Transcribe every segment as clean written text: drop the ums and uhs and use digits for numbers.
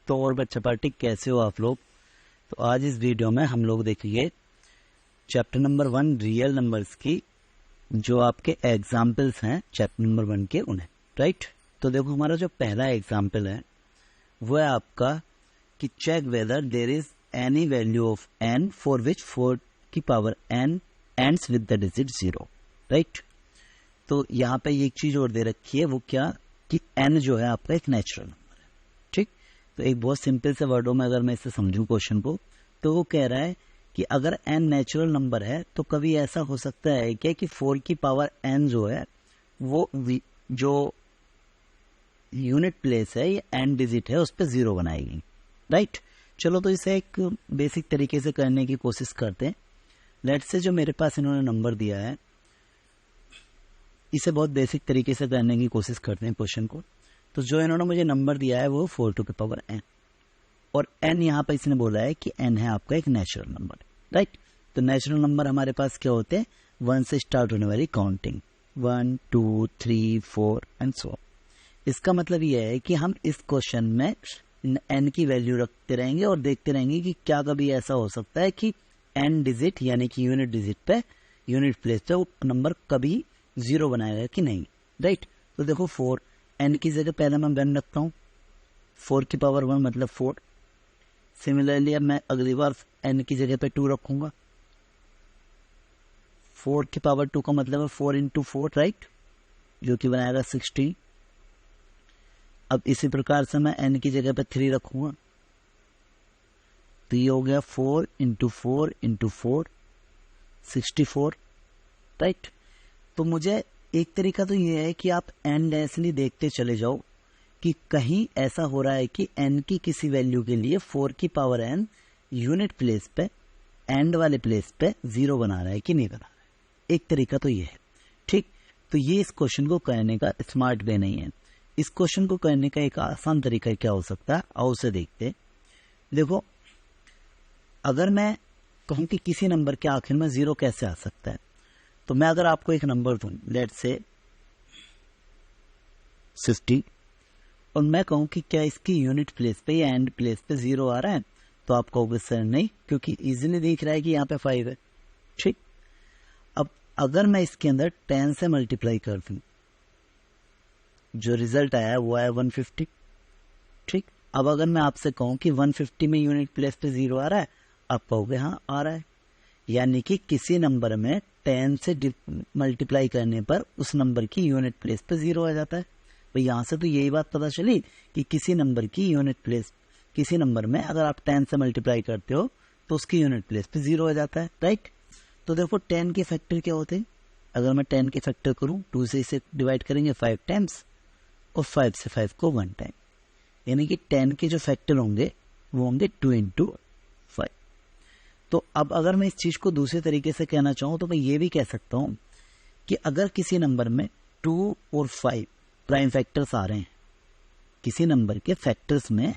तो और बच्चा पार्टी कैसे हो आप लोग। तो आज इस वीडियो में हम लोग देखेंगे चैप्टर नंबर 1 रियल नंबर्स की जो आपके एग्जाम्पल्स हैं चैप्टर नंबर 1 के उन्हें, राइट। तो देखो हमारा जो पहला एग्जाम्पल है वो है आपका कि check whether there is any value of n for which 4 की power n ends with the digit 0, right. तो यहाँ पे एक चीज और दे रखी है, वो क्या कि n जो है आपका एक नेचुरल नंबर है, ठीक। तो एक बहुत सिंपल से वर्डों में अगर मैं इसे समझूं क्वेश्चन को, तो वो कह रहा है कि अगर n नेचुरल नंबर है तो कभी ऐसा हो सकता है क्या कि 4 की पावर n जो है वो जो यूनिट प्लेस है ये n डिजिट है उस पर 0 बनाएगी, राइट। चलो तो इसे एक बेसिक तरीके से करने की कोशिश करते हैं। लेट्स से जो मेरे पास इन्होंने नंबर दिया है इसे बहुत बेसिक तरीके से करने की कोशिश करते हैं क्वेश्चन को। तो जो इन्होंने मुझे नंबर दिया है वो 4 टू द पावर n, और n यहाँ पर इसने बोला है कि n है आपका एक नेचुरल नंबर, राइट। तो नेचुरल नंबर हमारे पास क्या होते हैं, 1 से स्टार्ट होने वाली काउंटिंग, 1 2 3 4 एंड सो। इसका मतलब यह है कि हम इस क्वेश्चन में n की वैल्यू रखते रहेंगे और देखते रहेंगे कि क्या कभी ऐसा हो सकता है कि n डिजिट यानी कि यूनिट डिजिट पे, यूनिट प्लेस पे वो नंबर कभी 0 बनाएगा कि नहीं, राइट। तो देखो 4 n की जगह पहले मैं 1 रखता हूँ, 4 की पावर 1 मतलब 4। सिमिलरली अब मैं अगली बार n की जगह पे 2 रखूंगा, 4 की पावर 2 का मतलब है 4 इंटू 4, राइट, जो कि बनाएगा 16। अब इसी प्रकार से मैं n की जगह पे 3 रखूंगा, तो ये हो गया 4 इंटू 4 इंटू 4 64, राइट। तो मुझे एक तरीका तो ये है कि आप एंडलेसली देखते चले जाओ कि कहीं ऐसा हो रहा है कि n की किसी वैल्यू के लिए 4 की पावर n यूनिट प्लेस पे, एंड वाले प्लेस पे 0 बना रहा है कि नहीं बना रहा है। एक तरीका तो ये है, ठीक। तो ये इस क्वेश्चन को करने का स्मार्ट वे नहीं है। इस क्वेश्चन को करने का एक आसान तरीका क्या हो सकता है, आओ उसे देखते। देखो अगर मैं कहूं कि किसी नंबर के आखिर में 0 कैसे आ सकता है, तो मैं अगर आपको एक नंबर दूं, लेट्स से 50, और मैं कहूं कि क्या इसकी यूनिट प्लेस पे या एंड प्लेस पे 0 आ रहा है, तो आप कहोगे सर नहीं, क्योंकि इजीली दिख रहा है कि यहाँ पे 5 है, ठीक। अब अगर मैं इसके अंदर 10 से मल्टीप्लाई कर दूं, जो रिजल्ट आया है वो आया 150, ठीक। अब अगर मैं आपसे कहूं कि 150 में यूनिट प्लेस पे 0 आ रहा है, आप कहोगे हाँ आ रहा है। यानी कि किसी नंबर में 10 से मल्टीप्लाई करने पर उस नंबर की यूनिट प्लेस पे 0 आ जाता है। तो यहाँ से तो यही बात पता चली कि किसी नंबर की यूनिट प्लेस, किसी नंबर में अगर आप 10 से मल्टीप्लाई करते हो तो उसकी यूनिट प्लेस पे 0 आ जाता है, राइट। तो देखो 10 के फैक्टर क्या होते हैं, अगर मैं 10 के फैक्टर करूँ, 2 से इसे डिवाइड करेंगे 5 टाइम्स और 5 से 5 को 1 टाइम, यानी कि 10 के जो फैक्टर होंगे वो होंगे 2 इंटू 5। तो अब अगर मैं इस चीज को दूसरे तरीके से कहना चाहूं तो मैं ये भी कह सकता हूं कि अगर किसी नंबर में 2 और 5 प्राइम फैक्टर्स आ रहे हैं, किसी नंबर के फैक्टर्स में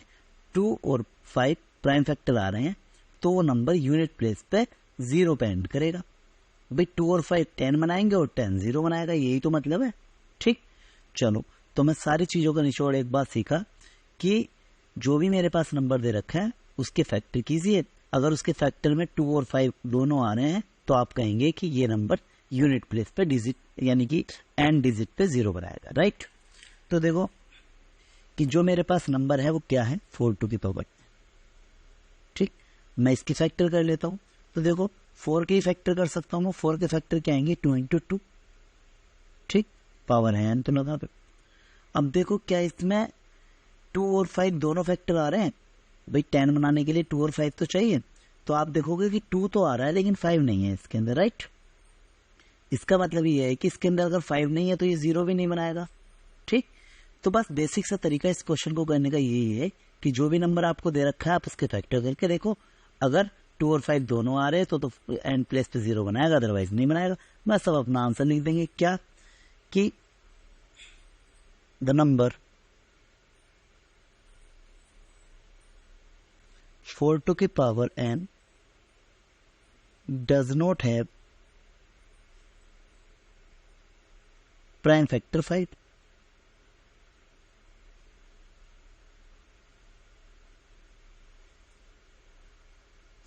2 और 5 प्राइम फैक्टर आ रहे हैं, तो वो नंबर यूनिट प्लेस पे 0 पे एंड करेगा। भाई 2 और 5 10 बनाएंगे और 10 0 बनाएगा, यही तो मतलब है, ठीक। चलो तो मैं सारी चीजों का निचोड़ एक बात सीखा कि जो भी मेरे पास नंबर दे रखा है उसके फैक्टर कीजिए। अगर उसके फैक्टर में 2 और 5 दोनों आ रहे हैं तो आप कहेंगे कि ये नंबर यूनिट प्लेस पे डिजिट यानी कि एंड डिजिट पे 0 बनाएगा, राइट। तो देखो कि जो मेरे पास नंबर है वो क्या है, 4 टू की पावर, ठीक। मैं इसकी फैक्टर कर लेता हूं, तो देखो 4 के ही फैक्टर कर सकता हूं मैं। 4 के फैक्टर क्या आएंगे, 2 इंटू 2, ठीक, पावर है तो लगा दो। अब देखो क्या इसमें 2 और 5 दोनों फैक्टर आ रहे हैं, भाई 10 बनाने के लिए 2 और 5 तो चाहिए। तो आप देखोगे कि 2 तो आ रहा है लेकिन 5 नहीं है इसके अंदर, राइट। इसका मतलब ये है कि इसके अंदर अगर 5 नहीं है तो ये 0 भी नहीं बनाएगा, ठीक। तो बस बेसिक सा तरीका इस क्वेश्चन को करने का यही है कि जो भी नंबर आपको दे रखा है आप उसके फैक्टर करके देखो। अगर 2 और 5 दोनों आ रहे हैं तो एंड प्लेस पे 0 बनाएगा, अदरवाइज नहीं बनाएगा। बस सब अपना आंसर लिख देंगे क्या कि the number 4 to the power n does not have prime factor 5,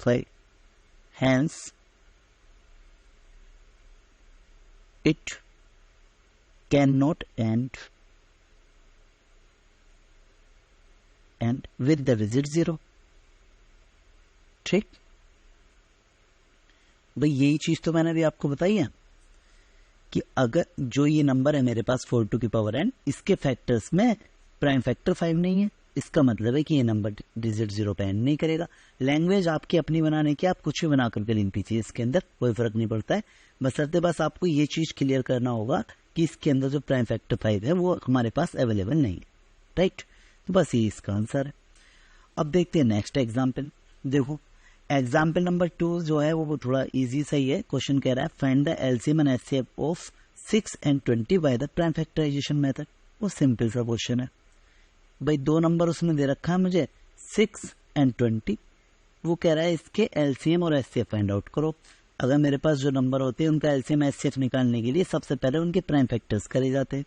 5. Hence it cannot end with the digit 0. ठीक, भाई यही चीज तो मैंने भी आपको बताई है कि अगर जो ये नंबर है मेरे पास 4 टू की पावर n, इसके फैक्टर्स में प्राइम फैक्टर 5 नहीं है, इसका मतलब है कि ये नंबर डिजिट 0 पे एंड नहीं करेगा। लैंग्वेज आपकी अपनी बनाने की, आप कुछ भी बना करके लिख दीजिए, इसके अंदर कोई फर्क नहीं पड़ता है। बस आपको ये चीज क्लियर करना होगा कि इसके अंदर जो प्राइम फैक्टर 5 है वो हमारे पास अवेलेबल नहीं है, राइट। तो बस ये इसका आंसर है। अब देखते हैं नेक्स्ट एग्जाम्पल। देखो एग्जाम्पल नंबर 2 जो है वो थोड़ा इजी सही है। क्वेश्चन कह रहा है find the LCM and HCF of 6 and 20 by the prime factorisation method. वो सिंपल सा क्वेश्चन है भाई, दो नंबर उसमें दे रखा है मुझे 6 and 20। वो कह रहा है इसके एलसीएम और एचसीएफ फाइंड आउट करो। अगर मेरे पास जो नंबर होते हैं उनका एलसीएम एचसीएफ निकालने के लिए सबसे पहले उनके प्राइम फैक्टर्स करे जाते हैं,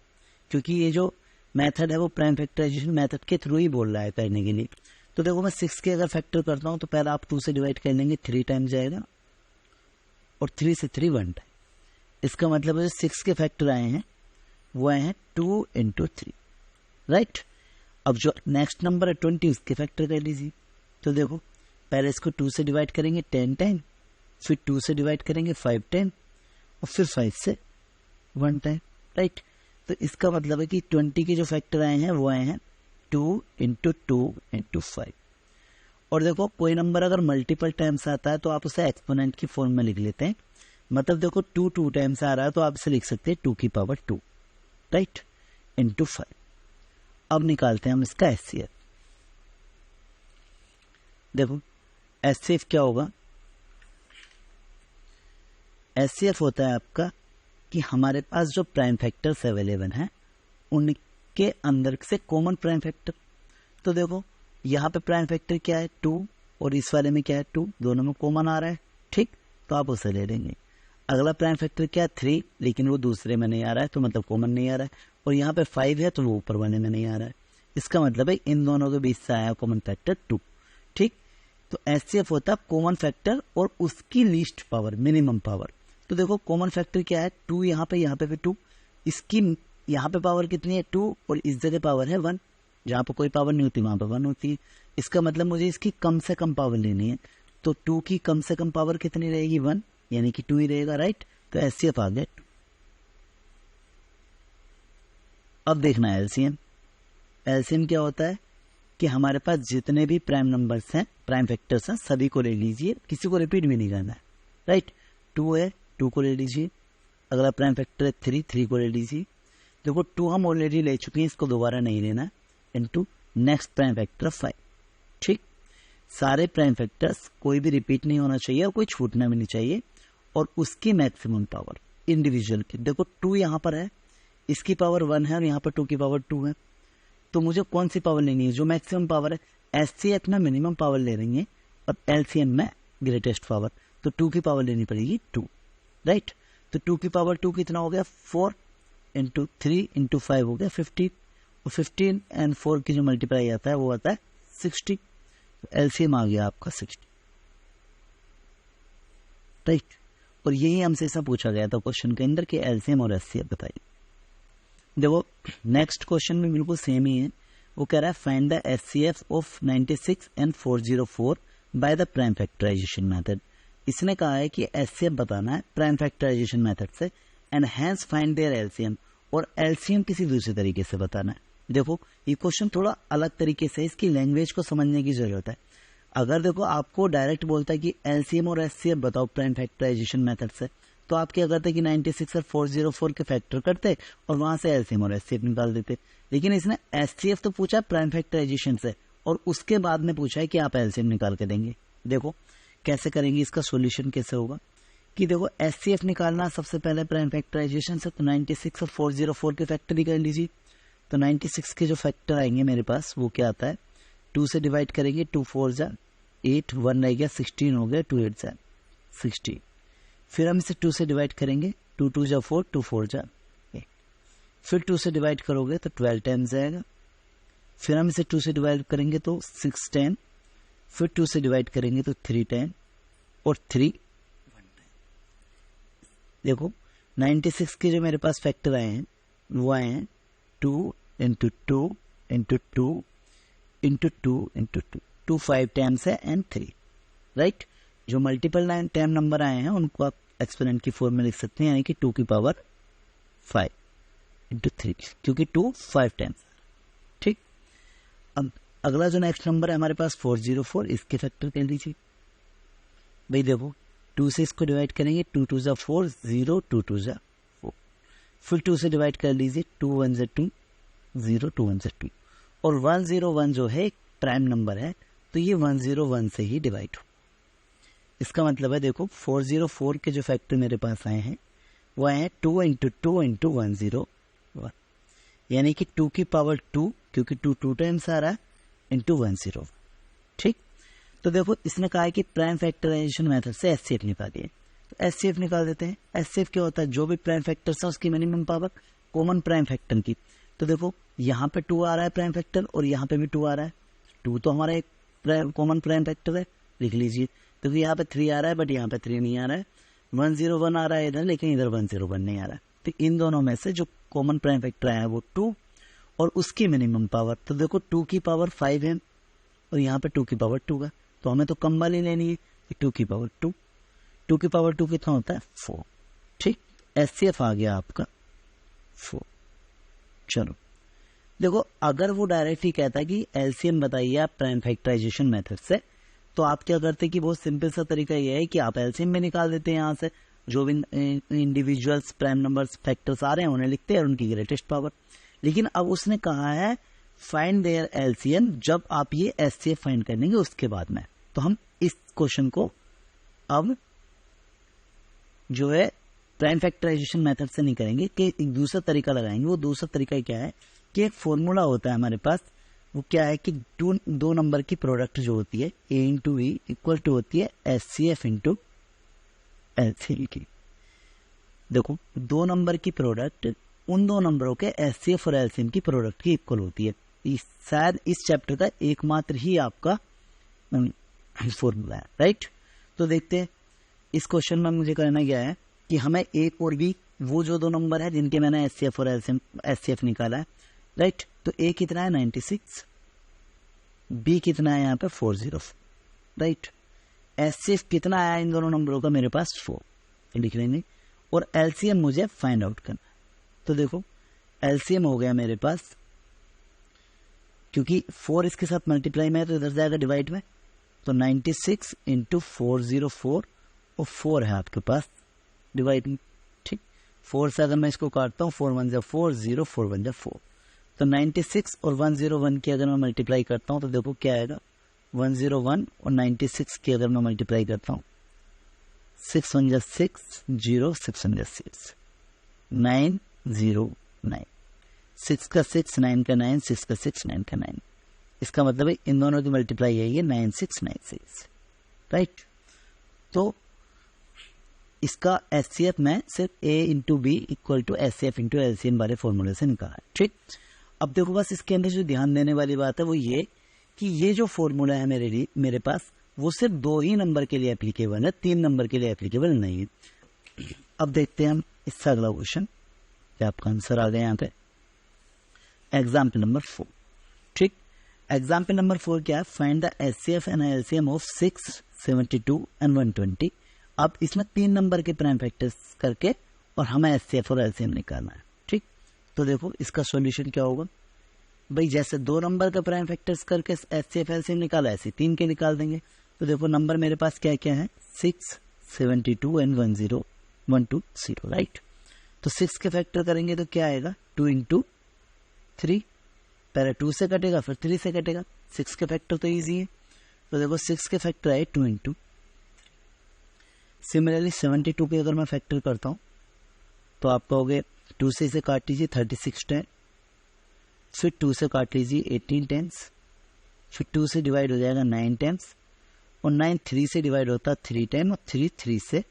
क्योंकि ये जो मेथड है वो प्राइम फैक्टराइजेशन मेथड के थ्रू ही बोल रहा है करने के लिए। तो देखो मैं 6 के अगर फैक्टर करता हूं तो पहले आप 2 से डिवाइड कर लेंगे, 3 टाइम्स जाएगा, और 3 से 3 1 टाइम। इसका मतलब है 6 के फैक्टर आए हैं वो आए हैं 2 into 3, राइट। अब जो नेक्स्ट नंबर है 20, उसके फैक्टर कर लीजिए। तो देखो पहले इसको 2 से डिवाइड करेंगे 10 टाइम, फिर 2 से डिवाइड करेंगे 5 टाइम, और फिर 5 से 1 टाइम, राइट। तो इसका मतलब है कि 20 के जो फैक्टर आए हैं वो आए हैं 2 into 2 into 5। और देखो कोई नंबर अगर मल्टीपल टाइम्स आता है तो आप उसे एक्सपोनेंट की फॉर्म में लिख लेते हैं। मतलब देखो 2 टाइम्स आ रहा है तो आप इसे लिख सकते हैं 2 की पावर 2, राइट, into 5। अब निकालते हैं हम इसका एचसीएफ। देखो एचसीएफ क्या होगा, एचसीएफ होता है आपका कि हमारे पास जो प्राइम फैक्टर्स अवेलेबल हैं उनके अंदर से कॉमन प्राइम फैक्टर। तो देखो यहाँ पे प्राइम फैक्टर क्या है 2, और इस वाले में क्या है 2, दोनों में कॉमन आ रहा है, ठीक, तो आप उसे ले लेंगे। अगला प्राइम फैक्टर क्या है 3, लेकिन वो दूसरे में नहीं आ रहा है तो मतलब कॉमन नहीं आ रहा है, और यहाँ पे 5 है तो वो ऊपर वाले में नहीं आ रहा है। इसका मतलब है इन दोनों के बीच से आया कॉमन फैक्टर 2, ठीक। तो एचसीएफ होता है कॉमन फैक्टर और उसकी लीस्ट पावर, मिनिमम पावर। तो देखो कॉमन फैक्टर क्या है 2, यहाँ पे भी 2, इसकी यहाँ पे पावर कितनी है 2, और इस जगह पावर है 1। जहाँ पे कोई पावर नहीं होती वहां पे 1 होती है। इसका मतलब मुझे इसकी कम से कम पावर लेनी है, तो 2 की कम से कम पावर कितनी रहेगी 1, यानी कि 2 ही रहेगा, राइट। तो एचसीएफ आ गया 2। अब देखना है एलसीएम। एलसीएम क्या होता है कि हमारे पास जितने भी प्राइम नंबर्स हैं, प्राइम फैक्टर्स हैं, सभी को ले लीजिए, किसी को रिपीट भी नहीं करना है, राइट। 2 है 2 को ले लीजिए, अगला प्राइम फैक्टर है 3 को ले लीजिए। देखो 2 हम ऑलरेडी ले चुके हैं, इसको दोबारा नहीं लेना, इनटू नेक्स्ट प्राइम फैक्टर 5, ठीक। सारे प्राइम फैक्टर्स कोई भी रिपीट नहीं होना चाहिए और कोई छूटना भी नहीं चाहिए, और उसकी मैक्सिमम पावर इंडिविजुअल की। देखो 2 यहाँ पर है, इसकी पावर 1 है और यहाँ पर 2 की पावर 2 है, तो मुझे कौन सी पावर लेनी है, जो मैक्सिमम पावर है। एचसीएफ में मिनिमम पावर ले रही है और एलसीएम में ग्रेटेस्ट पावर, तो 2 की पावर लेनी पड़ेगी 2, राइट। तो 2 की पावर 2 कितना हो गया 4 into 3 into 5 हो गया 15, और 15 and 4 की जो मल्टीप्लाई आता है वो आता है 60। तो एलसीएम आ गया आपका 60, राइट। और यही हमसे ऐसा पूछा गया था क्वेश्चन के अंदर कि एलसीएम और एचसीएफ बताइए। देखो नेक्स्ट क्वेश्चन में बिल्कुल सेम ही है। वो कह रहा है find the HCF of 96 and 404 by the prime factorisation method. इसने कहा है कि एचसीएफ बताना है प्राइम फैक्टराइजेशन मेथड से, and hence find their LCM, और एलसीएम किसी दूसरे तरीके से बताना है। देखो ये क्वेश्चन थोड़ा अलग तरीके से, इसकी लैंग्वेज को समझने की जरूरत है। अगर देखो आपको डायरेक्ट बोलता है कि एलसीएम और एचसीएफ बताओ प्राइम फैक्टराइजेशन मेथड से, तो आप क्या करते कि 96 और 404 के फैक्टर करते और वहां से एलसीएम और एचसीएफ निकाल देते। लेकिन इसने एचसीएफ तो पूछा प्राइम फैक्टराइजेशन से, और उसके बाद में पूछा है कि आप एलसीएम निकाल के देंगे। देखो कैसे करेंगे, इसका सोल्यूशन कैसे होगा कि देखो एचसीएफ निकालना सबसे पहले प्राइम फैक्टराइजेशन से, तो 96 और 404 के फैक्टर ही कर लीजिए। तो 96 के जो फैक्टर आएंगे मेरे पास वो क्या आता है 2 से डिवाइड करेंगे, 2 4 जा 8, 1 रह गया 16 हो गया, 2 8 जा 16। फिर हम इसे 2 से डिवाइड करेंगे, 2 2 जा 4, 2 4 जा 8। फिर 2 से डिवाइड करोगे तो 12 टाइम्स आएगा। फिर हम इसे 2 से डिवाइड करेंगे तो 6 10, फिर 2 से डिवाइड करेंगे तो 3 10, और 3 देखो 96 के जो मेरे पास फैक्टर आए हैं वो आए हैं 2 into 2 into 2 into 2 into 2 2 5 times है एंड 3 राइट। जो मल्टीपल टाइम नंबर आए हैं उनको आप एक्सपोनेंट की फॉर्म में लिख सकते हैं, यानी कि 2 की पावर 5 इंटू 3, क्योंकि 2 5 टाइम्स। ठीक, अब अगला जो नेक्स्ट नंबर है हमारे पास 404, इसके फैक्टर कर लीजिए भाई। देखो 2 से इसको डिवाइड करेंगे, 2 2 जा 4, 0 2 2 जा 4, फिर 2 से डिवाइड कर लीजिए, 2 1 जा 2, 0 2 1 जा 2, और 101 जो है एक प्राइम नंबर है तो ये 101 से ही डिवाइड हो। इसका मतलब है देखो 404 के जो फैक्टर मेरे पास आए हैं वो आए हैं 2 इंटू 2 इंटू 101, यानी कि 2 की पावर 2, क्योंकि 2 2 टाइम्स आ रहा है, इंटू 101। ठीक, तो देखो इसने कहा है कि प्राइम फैक्टराइजेशन मेथड से एचसीएफ निकालिए, तो एचसीएफ निकाल देते हैं। एचसीएफ क्या होता है, जो भी प्राइम फैक्टर्स है उसकी minimum power common prime factor की। तो देखो यहाँ पे 2 आ रहा है प्राइम फैक्टर और यहाँ पे भी 2 आ रहा है, 2 तो हमारा एक कॉमन प्राइम फैक्टर है, लिख लीजिए। तो यहाँ पे 3 आ रहा है बट यहाँ पे 3 नहीं आ रहा है, 101 आ रहा है इधर, लेकिन इधर 101 नहीं आ रहा है। तो इन दोनों में से जो कॉमन प्राइम फैक्टर आया है वो 2 और उसकी मिनिमम पावर, तो देखो 2 की पावर 5 है और यहाँ पे 2 की पावर 2 है, तो हमें तो कम वाली लेनी है, 2 की पावर 2, 2 की पावर 2 कितना होता है 4। ठीक, एचसीएफ आ गया आपका 4। चलो देखो अगर वो डायरेक्ट ही कहता है कि एलसीएम बताइए आप प्राइम फैक्टराइजेशन मेथड से, तो आप क्या करते कि बहुत सिंपल सा तरीका ये है कि आप एलसीएम में निकाल देते हैं, यहाँ से जो भी इंडिविजुअल्स प्राइम नंबर्स फैक्टर्स आ रहे हैं उन्हें लिखते हैं और उनकी ग्रेटेस्ट पावर। लेकिन अब उसने कहा है फाइंड देयर एलसीएम, जब आप ये एचसीएफ फाइंड करेंगे उसके बाद में। तो हम इस क्वेश्चन को अब जो है प्राइम फैक्टराइजेशन मेथड से नहीं करेंगे, कि एक दूसरा तरीका लगाएंगे। वो दूसरा तरीका क्या है कि एक फॉर्मूला होता है हमारे पास, वो क्या है कि दो नंबर की प्रोडक्ट जो होती है ए इंटू ई इक्वल टू होती है एचसीएफ इंटू एलसीएम की। देखो 2 नंबर की प्रोडक्ट उन 2 नंबरों के एचसीएफ और एलसीएम की प्रोडक्ट की इक्वल होती है। शायद इस चैप्टर का एकमात्र ही आपका फॉर्मूला है, राइट। तो देखते हैं इस क्वेश्चन में मुझे करना क्या है कि हमें एक और भी वो जो 2 नंबर है जिनके मैंने एचसीएफ और एचसीएफ निकाला है, राइट। तो ए कितना है 96, बी कितना है यहाँ पे 404, राइट। एचसीएफ कितना आया इन दोनों नंबरों का मेरे पास 4 लिख लेंगे, और एलसीएम मुझे फाइंड आउट करना। तो देखो एलसीएम हो गया मेरे पास, क्योंकि 4 इसके साथ मल्टीप्लाई में है तो इधर जाएगा डिवाइड में, तो 96 इंटू 404 और 4 है आपके पास डिवाइड में। ठीक, 4 से अगर मैं इसको काटता हूँ 4 1 जा 4, 0 4 1 जा 4, तो 96 और 101 की अगर मैं मल्टीप्लाई करता हूँ तो देखो क्या आएगा 101 और 96 की अगर मैं मल्टीप्लाई करता हूँ 6 1 जा 6, 0 6 1 जा 6, 9 0 9, 6 का 6 9 का 9, 6 का 6 9 का 9। इसका मतलब है इन दोनों की मल्टीप्लाई है ये 9696, राइट। तो इसका एचसीएफ में सिर्फ A into B equal to HCF into LCM वाले फॉर्मूले से निकाला है। ठीक, अब देखो बस इसके अंदर जो ध्यान देने वाली बात है वो ये कि ये जो फॉर्मूला है मेरे पास वो सिर्फ 2 ही नंबर के लिए एप्लीकेबल है, 3 नंबर के लिए एप्लीकेबल नहीं है। अब देखते हैं हम इससे अगला क्वेश्चन, क्या आपका आंसर आ गया यहाँ पे एग्जाम्पल नंबर 4। ठीक, एग्जाम्पल नंबर 4 क्या है, find the HCF and LCM of 6, 72 and 120। अब इसमें 3 नंबर के प्राइम फैक्टर्स करके और हमें एचसीएफ और एलसीएम निकालना है। ठीक, तो देखो इसका सॉल्यूशन क्या होगा भाई, जैसे 2 नंबर का प्राइम फैक्टर्स करके एचसीएफ एलसीएम निकाला ऐसे 3 के निकाल देंगे। तो देखो नंबर मेरे पास क्या क्या है 6, 72 एंड 120, राइट। तो 6 के फैक्टर करेंगे तो क्या आएगा 2 इंटू 3, पहले 2 से कटेगा फिर 3 से कटेगा, 6 के फैक्टर तो ईजी है। तो देखो 6 के फैक्टर आए 2 इंटू। सिमिलरली 72 के अगर मैं फैक्टर करता हूँ तो आप कहोगे 2 से इसे काट लीजिए 36 10, फिर 2 से काट लीजिए 18 टाइम्स, फिर 2 से डिवाइड हो जाएगा 9 टाइम्स, और 9 3 से डिवाइड होता है 3 टाइम, और 3 3 से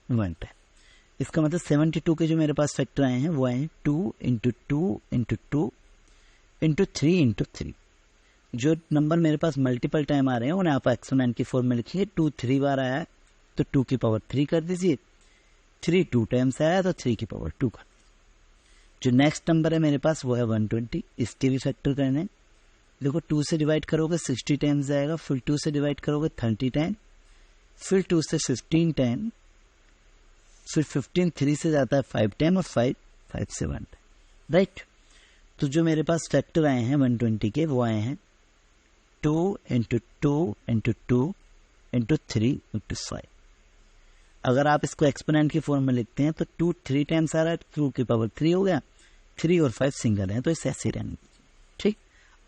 1 टाइम। इसका मतलब 72 के जो मेरे पास फैक्टर आए हैं वो आए हैं 2 इंटू 2 इंटू 2 इंटू 3 इंटू 3। जो नंबर मेरे पास मल्टीपल टाइम आ रहे हैं उन्हें आप एक्सपोनेंट की फॉर्म में लिखिए। 2 3 बार आया है तो 2 की पावर 3 कर दीजिए, 3 2 टाइम्स आया तो 3 की पावर 2 कर। जो नेक्स्ट नंबर है मेरे पास वो है 120, इसके भी फैक्टर करने। देखो 2 से डिवाइड करोगे 60 टाइम्स जाएगा, फिर 2 से डिवाइड करोगे 30 टाइम, फिर 2 से 15 टाइम, फिर 15 3 से जाता है 5 टाइम और 5 से 1 टाइम, राइट। तो जो मेरे पास फैक्टर आए हैं 120 के वो आए हैं 2 इंटू 2 इंटू 2 इंटू 3 इंटू 5। अगर आप इसको एक्सपोनेंट की फॉर्म में लिखते हैं तो 2 3 टाइम्स आ रहा है, 2 की पावर 3 हो गया, 3 और 5 सिंगल है तो इसे ऐसे रहने, ठीक।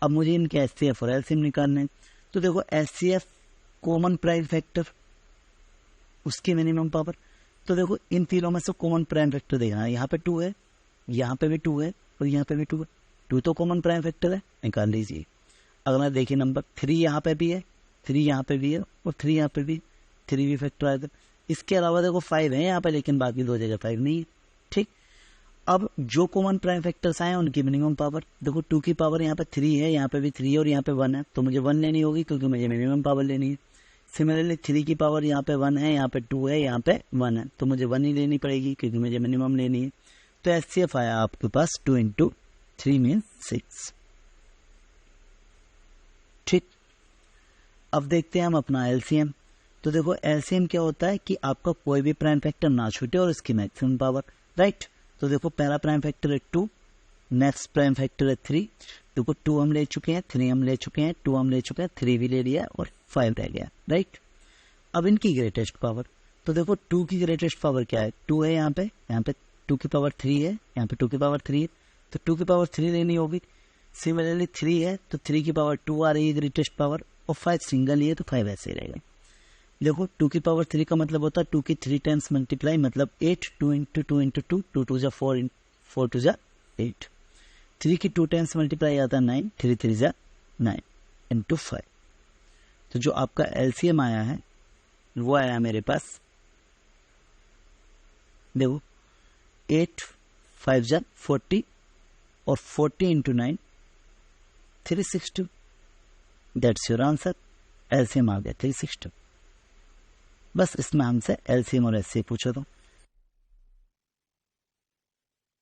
अब मुझे इनके एचसीएफ और एलसीएम निकालने। तो देखो एचसीएफ कॉमन प्राइम फैक्टर, उसकी मिनिमम पावर। तो देखो इन तीनों में से कॉमन प्राइम फैक्टर देखना, यहाँ पे 2 है, यहाँ पे भी 2 है और यहाँ पे भी 2 है, 2 तो कॉमन प्राइम फैक्टर है, निकाल लीजिए। अगला देखिए नंबर 3 यहाँ पे भी है, 3 यहाँ पे भी है और 3 यहाँ पे भी, 3 भी फैक्टर आया था। इसके अलावा देखो 5 है यहाँ पे, लेकिन बाकी 2 जगह 5 नहीं है, ठीक। अब जो कॉमन प्राइम फैक्टर्स आए उनकी मिनिमम पावर, देखो 2 की पावर यहाँ पे 3 है, यहाँ पे भी 3 है और यहाँ पे 1 है, तो मुझे 1 लेनी होगी क्योंकि मुझे मिनिमम पावर लेनी है। सिमिलरली 3 की पावर यहाँ पे 1 है, यहाँ पे 2 है, यहाँ पे 1 है, तो मुझे 1 ही लेनी पड़ेगी क्योंकि मुझे मिनिमम लेनी है। तो एचसीएफ आया आपके पास 2 इंटू 3 मीन्स 6, ठीक। अब देखते हैं हम अपना एलसीएम। तो देखो एलसीएम क्या होता है कि आपका कोई भी प्राइम फैक्टर ना छूटे और इसकी मैक्सिमम पावर, राइट। तो देखो पहला प्राइम फैक्टर है 2, नेक्स्ट प्राइम फैक्टर है 3, देखो 2 हम ले चुके हैं, 3 हम ले चुके हैं, 2 हम ले चुके हैं, 3 भी ले लिया और 5 रह गया, राइट। अब इनकी ग्रेटेस्ट पावर, तो देखो 2 की ग्रेटेस्ट पावर क्या है, 2 है यहाँ पे 2 की पावर 3 है, यहाँ पे 2 की पावर 3 है, तो 2 की पावर 3 लेनी होगी। सिमिलरली 3 है तो 3 की पावर 2 आ रही है ग्रेटेस्ट पावर, और 5 सिंगल ही है तो 5 ऐसे ही रहेगा। देखो 2 की पावर 3 का मतलब होता है 2 की 3 टाइम्स मल्टीप्लाई, मतलब 8, 2 इंटू 2 इंटू 2, 2 2 जा 4, 4 2 जा 8। 3 की 2 टाइम्स मल्टीप्लाई आता है 9, 3 3 जा 9 इंटू 5। तो जो आपका एलसीएम आया है वो आया मेरे पास, देखो 8 5 जा 40 और 40 into 9 362, that's your answer. LCM आ गया 362। बस इसमें हमसे एलसीएम और एचसीएफ पूछा था।